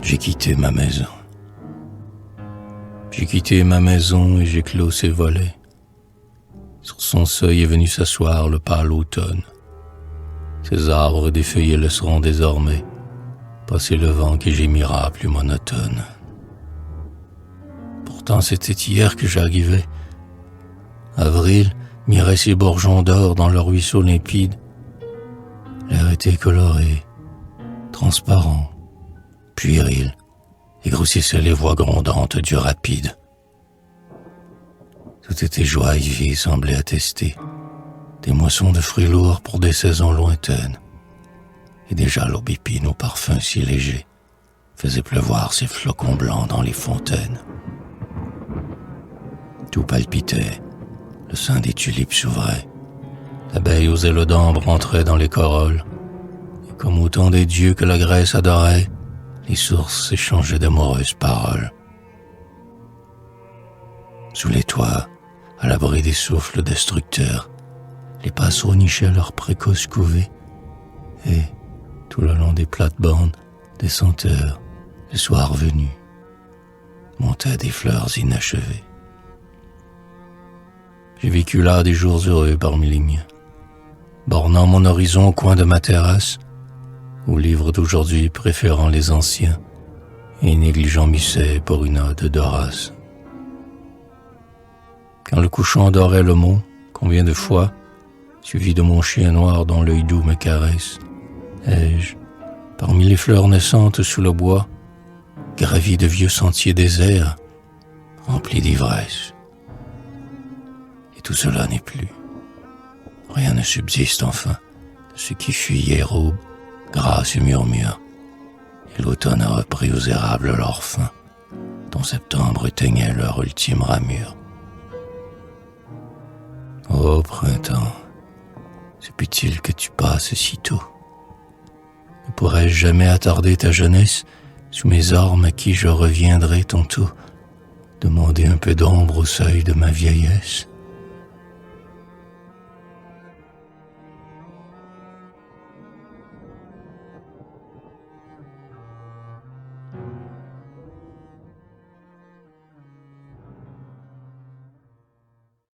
J'ai quitté ma maison. J'ai quitté ma maison et j'ai clos ses volets. Sur son seuil est venu s'asseoir le pâle automne. Ses arbres défeuillés laisseront désormais passer le vent qui gémira plus monotone. Pourtant c'était hier que j'arrivais. Avril mirait ses bourgeons d'or dans le ruisseau limpide. L'air était coloré, transparent, puéril, et grossissait les voix grondantes du rapide. Tout était joie et vie semblait attester des moissons de fruits lourds pour des saisons lointaines. Et déjà l'aubépine au parfum si léger faisait pleuvoir ses flocons blancs dans les fontaines. Tout palpitait, le sein des tulipes s'ouvrait, l'abeille aux ailes d'ambre entrait dans les corolles, et comme autant des dieux que la Grèce adorait, les sources échangeaient d'amoureuses paroles. Sous les toits, à l'abri des souffles destructeurs, les passereaux nichaient leurs précoces couvées, et, tout le long des plates-bandes, des senteurs, le soir venu, montaient des fleurs inachevées. J'ai vécu là des jours heureux parmi les miens, bornant mon horizon au coin de ma terrasse, aux livres d'aujourd'hui préférant les anciens et négligeant Musset pour une ode d'Horace. Quand le couchant dorait le mont, combien de fois, suivi de mon chien noir dont l'œil doux me caresse, ai-je, parmi les fleurs naissantes sous le bois, gravi de vieux sentiers déserts, remplis d'ivresse. Et tout cela n'est plus. Rien ne subsiste enfin de ce qui fut hier aube, grâce et murmure, et l'automne a repris aux érables leur fin, dont septembre éteignait leur ultime ramure. Ô printemps, se peut-il que tu passes si tôt? Ne pourrais-je jamais attarder ta jeunesse sous mes ormes à qui je reviendrai tantôt, demander un peu d'ombre au seuil de ma vieillesse?